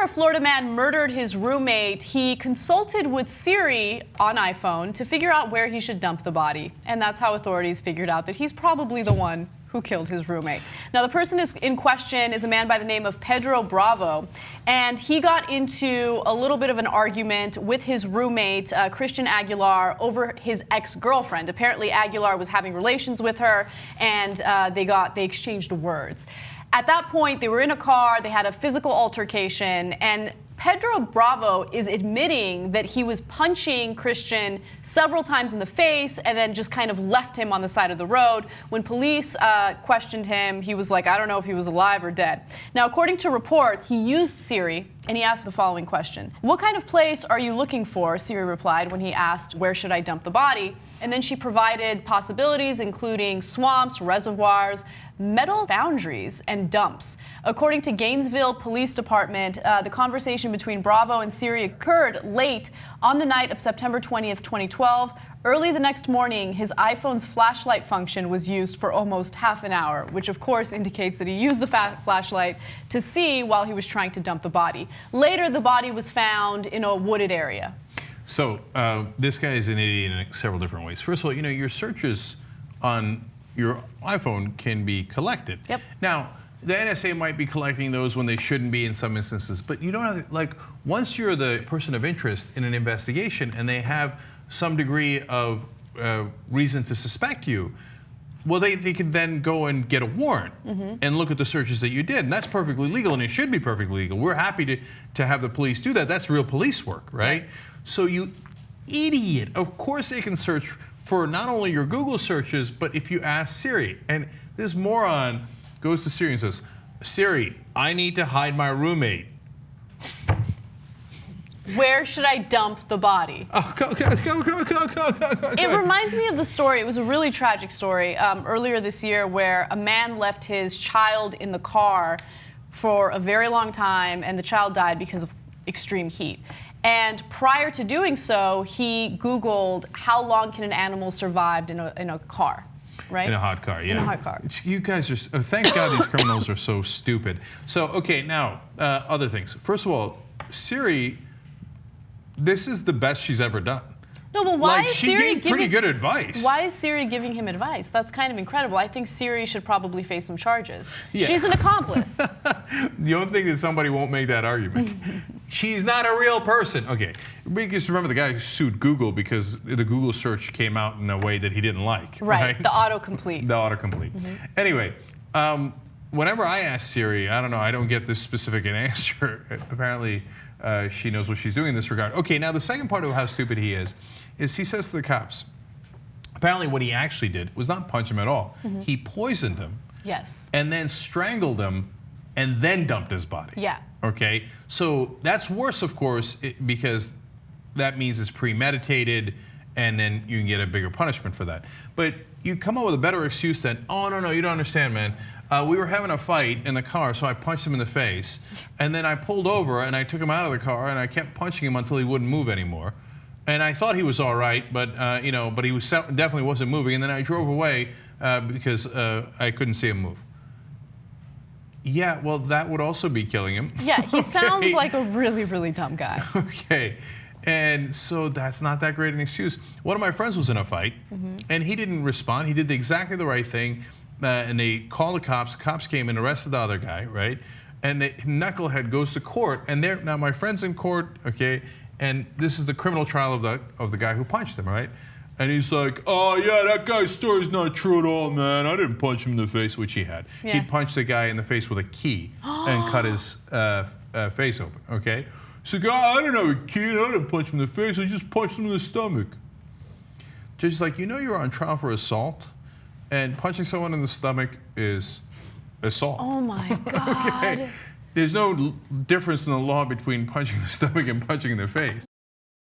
a Florida man murdered his roommate, he consulted with Siri on iPhone to figure out where he should dump the body. And that's how authorities figured out that he's probably the one who killed his roommate. Now, the person in question is a man by the name of Pedro Bravo, and he got into a little bit of an argument with his roommate, Christian Aguilar, over his ex-girlfriend. Apparently, Aguilar was having relations with her, and they exchanged words. At that point, they were in a car, they had a physical altercation, and Pedro Bravo is admitting that he was punching Christian several times in the face and then just kind of left him on the side of the road. When police questioned him, he was like, I don't know if he was alive or dead. Now, according to reports, he used Siri and he asked the following question. What kind of place are you looking for? Siri replied when he asked, where should I dump the body? And then she provided possibilities, including swamps, reservoirs, metal foundries, and dumps. According to Gainesville Police Department, the conversation between Bravo and Siri occurred late on the night of September 20th, 2012. Early the next morning, his iPhone's flashlight function was used for almost half an hour, which of course indicates that he used the flashlight to see while he was trying to dump the body. Later, the body was found in a wooded area. So this guy is an idiot in several different ways. First of all, you know, your searches on your iPhone can be collected. Yep. Now, the NSA might be collecting those when they shouldn't be in some instances, but you don't have, like, once you're the person of interest in an investigation and they have some degree of reason to suspect you, well, they can then go and get a warrant and look at the searches that you did. And that's perfectly legal, and it should be perfectly legal. We're happy to have the police do that. That's real police work, right? Right. So you idiot, of course they can search for not only your Google searches, but if you ask Siri. And this moron goes to Siri and says, Siri, I need to hide my roommate. Where should I dump the body? Oh, go. It reminds me of the story. It was a really tragic story earlier this year where a man left his child in the car for a very long time, and the child died because of extreme heat. And prior to doing so, he Googled how long can an animal survive in a car, right? In a hot car, yeah. In a hot car. You guys are, thank God these criminals are so stupid. So, okay, now, other things. First of all, Siri, this is the best she's ever done. No, but why is she Siri gave pretty good advice. Why is Siri giving him advice? That's kind of incredible. I think Siri should probably face some charges. Yeah. She's an accomplice. The only thing is somebody won't make that argument. She's not a real person. Okay, because remember the guy who sued Google because the Google search came out in a way that he didn't like. Right, the autocomplete. The autocomplete. Anyway, whenever I ask Siri, I don't know, I don't get this specific an answer. Apparently, she knows what she's doing in this regard. Okay, now the second part of how stupid he is he says to the cops, apparently what he actually did was not punch him at all. He poisoned him. Yes. And then strangled him and then dumped his body. Yeah. Okay, so that's worse, of course, because that means it's premeditated and then you can get a bigger punishment for that. But you come up with a better excuse than, oh, no, you don't understand, man. We were having a fight in the car, so I punched him in the face. And then I pulled over and I took him out of the car and I kept punching him until he wouldn't move anymore. And I thought he was all right, but you know, but he was definitely wasn't moving. And then I drove away because I couldn't see him move. Yeah, well, that would also be killing him. Yeah, he sounds like a really, really dumb guy. Okay, and so that's not that great an excuse. One of my friends was in a fight, and he didn't respond. He did exactly the right thing, and they called the cops. Cops came and arrested the other guy, right? And the knucklehead goes to court, and now my friend's in court, okay, and this is the criminal trial of the guy who punched him, right? And he's like, oh, yeah, that guy's story's not true at all, man. I didn't punch him in the face, which he had. Yeah. He punched the guy in the face with a key and cut his face open, okay? So, I don't know, a key, I didn't punch him in the face. I just punched him in the stomach. Judge is like, you know you're on trial for assault, and punching someone in the stomach is assault. Oh, my God. Okay? There's no difference in the law between punching the stomach and punching in the face.